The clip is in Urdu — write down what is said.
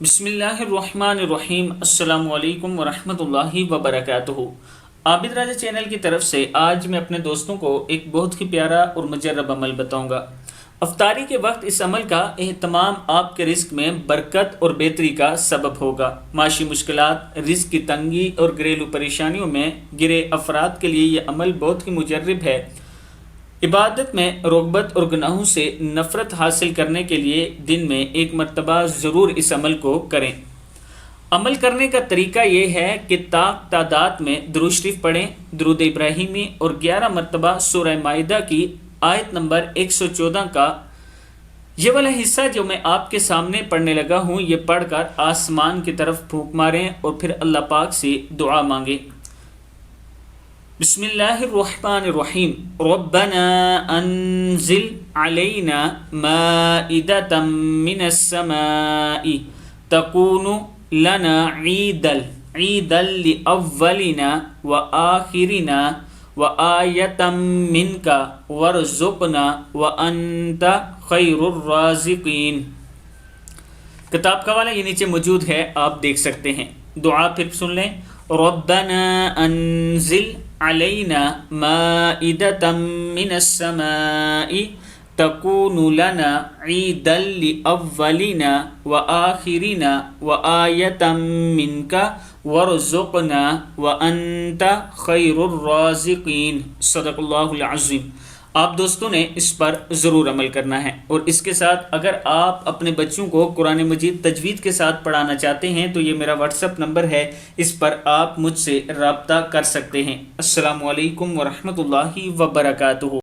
بسم اللہ الرحمن الرحیم۔ السلام علیکم ورحمۃ اللہ وبرکاتہ۔ عابد راجہ چینل کی طرف سے آج میں اپنے دوستوں کو ایک بہت ہی پیارا اور مجرب عمل بتاؤں گا۔ افطاری کے وقت اس عمل کا اہتمام آپ کے رزق میں برکت اور بہتری کا سبب ہوگا۔ معاشی مشکلات، رزق کی تنگی اور گھریلو پریشانیوں میں گرے افراد کے لیے یہ عمل بہت ہی مجرب ہے۔ عبادت میں رغبت اور گناہوں سے نفرت حاصل کرنے کے لیے دن میں ایک مرتبہ ضرور اس عمل کو کریں۔ عمل کرنے کا طریقہ یہ ہے کہ تعداد میں درود شریف پڑھیں، درود ابراہیمی اور 11 مرتبہ سورہ مائدہ کی آیت نمبر 114 کا یہ والا حصہ جو میں آپ کے سامنے پڑھنے لگا ہوں یہ پڑھ کر آسمان کی طرف پھونک ماریں اور پھر اللہ پاک سے دعا مانگیں۔ بسم اللہ الرحمن الرحیم۔ ربنا انزل علینا مائدة من السماء تکون لنا عیدا لأولنا وآخرنا وآیة منک وارزقنا وانت خیر الرازقین۔ کتاب کا والا یہ نیچے موجود ہے، آپ دیکھ سکتے ہیں۔ دعا پھر سن لیں۔ ربنا انزل علینا مائدة من السماء تکون لنا عیدا لأولنا وآخرنا وآیة منک وارزقنا وانت خیر الرازقین۔ صدق اللہ العظیم۔ آپ دوستوں نے اس پر ضرور عمل کرنا ہے، اور اس کے ساتھ اگر آپ اپنے بچوں کو قرآن مجید تجوید کے ساتھ پڑھانا چاہتے ہیں تو یہ میرا واٹس ایپ نمبر ہے، اس پر آپ مجھ سے رابطہ کر سکتے ہیں۔ السلام علیکم ورحمۃ اللہ وبرکاتہ۔